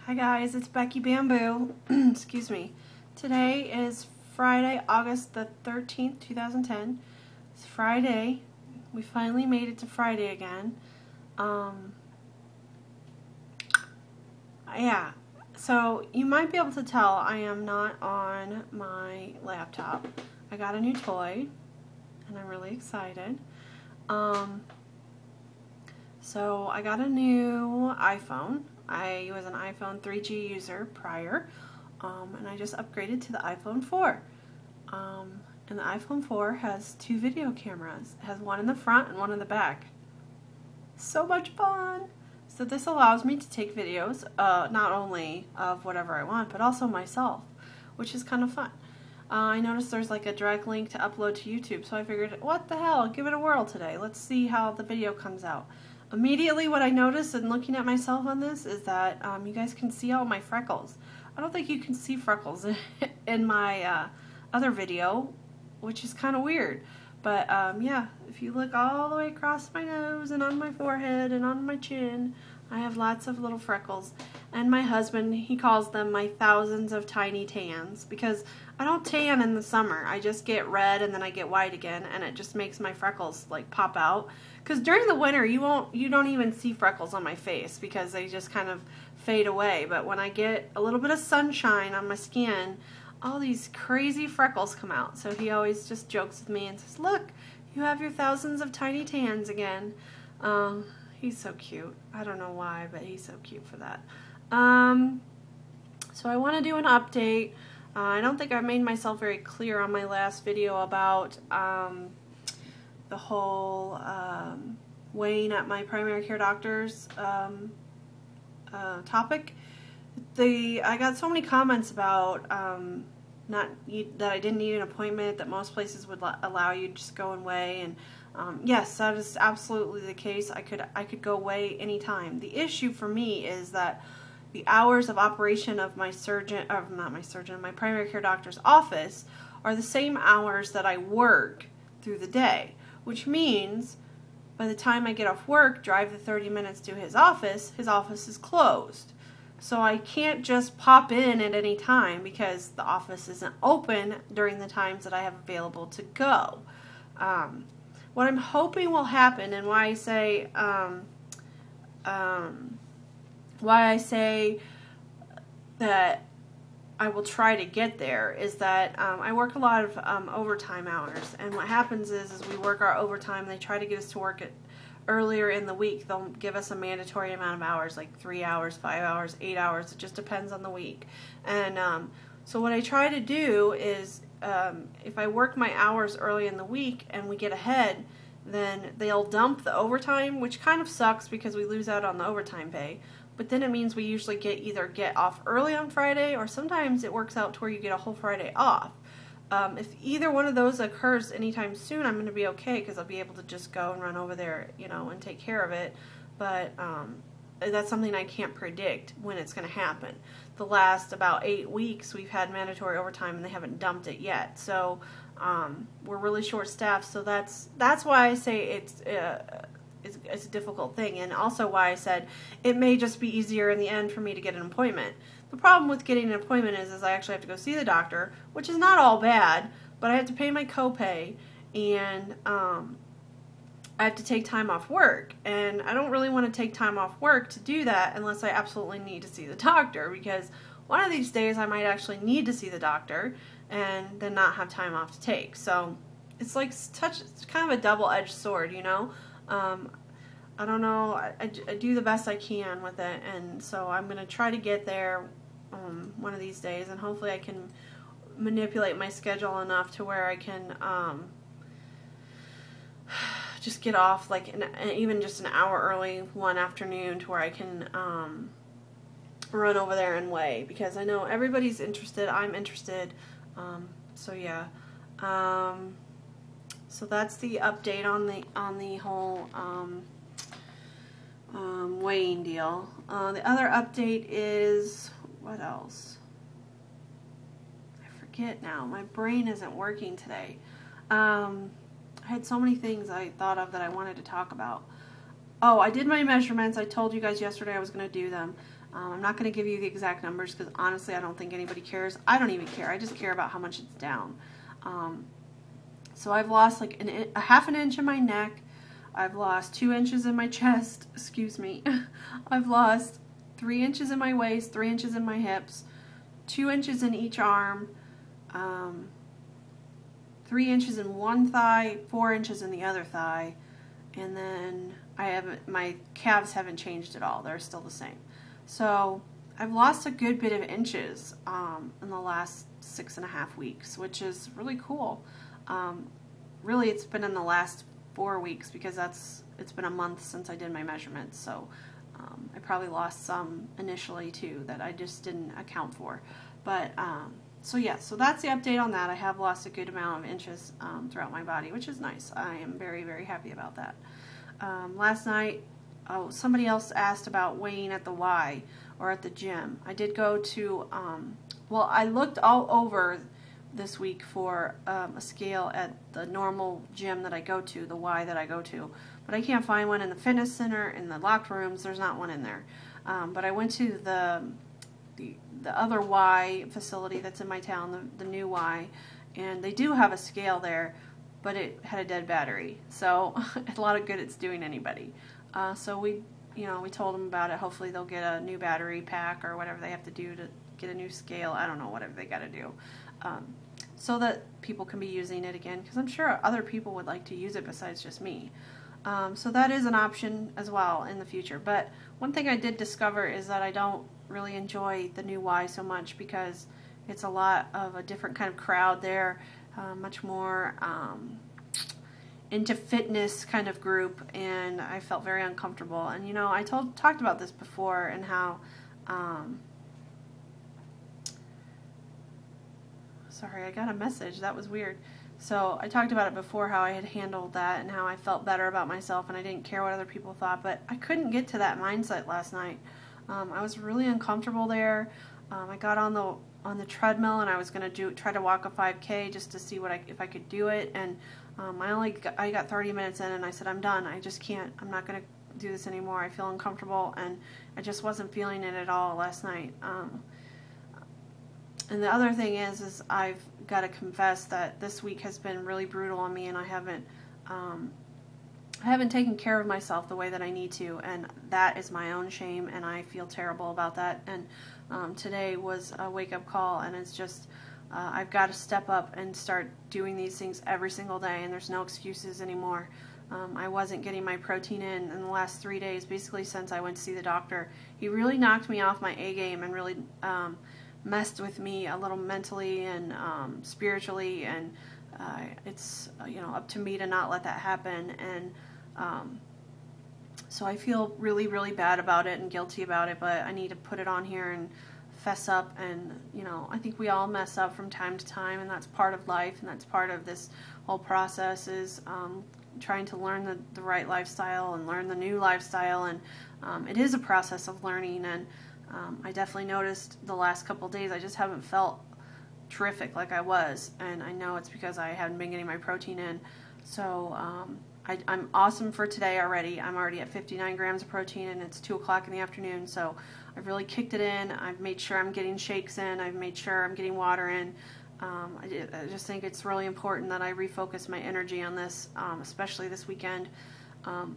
Hi guys, it's Becky Bamboo. Excuse me. Today is Friday, August the 13th, 2010. It's Friday. We finally made it to Friday again. Yeah. So you might be able to tell I am not on my laptop. I got a new toy and I'm really excited. So I got a new iPhone. I was an iPhone 3G user prior, and I just upgraded to the iPhone 4. And the iPhone 4 has two video cameras. It has one in the front and one in the back. So much fun! So this allows me to take videos, not only of whatever I want, but also myself, which is kind of fun. I noticed there's like a direct link to upload to YouTube, so I figured, what the hell, give it a whirl today. Let's see how the video comes out. Immediately what I noticed in looking at myself on this is that you guys can see all my freckles. I don't think you can see freckles in my other video, which is kind of weird. But yeah, if you look all the way across my nose and on my forehead and on my chin, I have lots of little freckles. And my husband, he calls them my thousands of tiny tans, because I don't tan in the summer. I just get red and then I get white again, and it just makes my freckles like pop out. Because during the winter, you don't even see freckles on my face because they just kind of fade away. But when I get a little bit of sunshine on my skin, all these crazy freckles come out. So he always just jokes with me and says, "Look, you have your thousands of tiny tans again." He's so cute. I don't know why, but he's so cute for that. So I want to do an update. I don't think I made myself very clear on my last video about the whole weighing at my primary care doctor's topic. I got so many comments about that I didn't need an appointment, that most places would allow you to just go and weigh, and yes, that is absolutely the case. I could go weigh anytime. The issue for me is that the hours of operation of my my primary care doctor's office are the same hours that I work through the day, which means by the time I get off work, drive the 30 minutes to his office is closed. So I can't just pop in at any time because the office isn't open during the times that I have available to go. What I'm hoping will happen, and why I say that I will try to get there, is that I work a lot of overtime hours, and what happens is we work our overtime. They try to get us to work earlier in the week. They'll give us a mandatory amount of hours, like 3 hours, 5 hours, 8 hours. It just depends on the week. And so what I try to do is, if I work my hours early in the week and we get ahead, then they'll dump the overtime, which kind of sucks because we lose out on the overtime pay. But then it means we usually either get off early on Friday, or sometimes it works out to where you get a whole Friday off. If either one of those occurs anytime soon, I'm going to be okay because I'll be able to just go and run over there, and take care of it. But that's something I can't predict when it's going to happen. The last about 8 weeks, we've had mandatory overtime and they haven't dumped it yet. So we're really short-staffed. So that's why I say it's a difficult thing, and also why I said it may just be easier in the end for me to get an appointment. The problem with getting an appointment is I actually have to go see the doctor, which is not all bad, but I have to pay my copay, and I have to take time off work, and I don't really want to take time off work to do that unless I absolutely need to see the doctor, because one of these days I might actually need to see the doctor and then not have time off to take. So it's like it's kind of a double-edged sword, I don't know, I do the best I can with it, and so I'm going to try to get there one of these days, and hopefully I can manipulate my schedule enough to where I can just get off like even just an hour early one afternoon, to where I can run over there and weigh, because I know everybody's interested, I'm interested, so yeah. So that's the update on the whole weighing deal. The other update is, what else? I forget now. My brain isn't working today. I had so many things I thought of that I wanted to talk about. Oh, I did my measurements. I told you guys yesterday I was going to do them. I'm not going to give you the exact numbers because honestly I don't think anybody cares. I don't even care. I just care about how much it's down. So I've lost like a half an inch in my neck. I've lost 2 inches in my chest. Excuse me. I've lost 3 inches in my waist, 3 inches in my hips, 2 inches in each arm, 3 inches in one thigh, 4 inches in the other thigh, and then my calves haven't changed at all. They're still the same. So I've lost a good bit of inches in the last 6.5 weeks, which is really cool. Really, it's been in the last 4 weeks because it's been a month since I did my measurements. So I probably lost some initially too that I just didn't account for. But so yeah, so that's the update on that. I have lost a good amount of inches throughout my body, which is nice. I am very, very happy about that. Last night, somebody else asked about weighing at the Y or at the gym. I did go to, well, I looked all over this week for a scale at the normal gym that I go to, the Y that I go to, but I can't find one in the fitness center, in the locker rooms. There's not one in there. But I went to the other Y facility that's in my town, the new Y, and they do have a scale there, but it had a dead battery. So a lot of good it's doing anybody. So we told them about it. Hopefully they'll get a new battery pack or whatever they have to do to get a new scale. I don't know, whatever they got to do. So that people can be using it again, because I'm sure other people would like to use it besides just me. So that is an option as well in the future. But one thing I did discover is that I don't really enjoy the new Y so much because it's a lot of a different kind of crowd there, much more into fitness kind of group, and I felt very uncomfortable. And you know, I talked about this before and how sorry, I got a message. That was weird. So I talked about it before, how I had handled that and how I felt better about myself and I didn't care what other people thought, but I couldn't get to that mindset last night. I was really uncomfortable there. I got on the treadmill and I was going to try to walk a 5K just to see if I could do it, and I got 30 minutes in and I said, I'm done. I just can't. I'm not going to do this anymore. I feel uncomfortable, and I just wasn't feeling it at all last night. And the other thing is I've got to confess that this week has been really brutal on me, and I haven't taken care of myself the way that I need to, and that is my own shame, and I feel terrible about that. And today was a wake-up call, and it's just I've got to step up and start doing these things every single day, and there's no excuses anymore. I wasn't getting my protein in the last 3 days, basically since I went to see the doctor. He really knocked me off my A game and really messed with me a little mentally and spiritually, and it's up to me to not let that happen. And so I feel really, really bad about it and guilty about it, but I need to put it on here and fess up. And I think we all mess up from time to time, and that's part of life, and that's part of this whole process, is trying to learn the right lifestyle and learn the new lifestyle. And it is a process of learning, and I definitely noticed the last couple of days I just haven't felt terrific like I was, and I know it's because I haven't been getting my protein in. So I'm awesome for today already. I'm already at 59 grams of protein, and it's 2 o'clock in the afternoon, so I've really kicked it in. I've made sure I'm getting shakes in. I've made sure I'm getting water in. I just think it's really important that I refocus my energy on this, especially this weekend.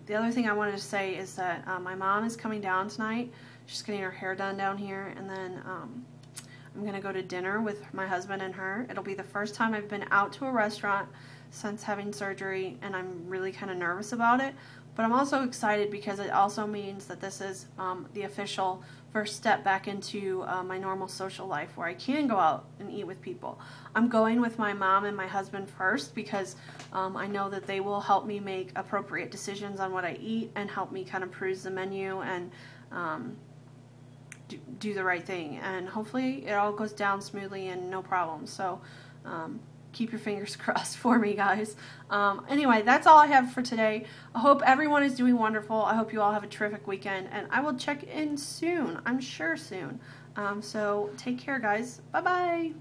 The other thing I wanted to say is that my mom is coming down tonight. She's getting her hair done down here, and then I'm going to go to dinner with my husband and her. It'll be the first time I've been out to a restaurant since having surgery, and I'm really kind of nervous about it. But I'm also excited because it also means that this is the official first step back into my normal social life, where I can go out and eat with people. I'm going with my mom and my husband first because I know that they will help me make appropriate decisions on what I eat and help me kind of peruse the menu and do the right thing. And hopefully it all goes down smoothly and no problems. So keep your fingers crossed for me, guys. Anyway, that's all I have for today. I hope everyone is doing wonderful. I hope you all have a terrific weekend, and I will check in soon. I'm sure soon. So take care, guys. Bye-bye.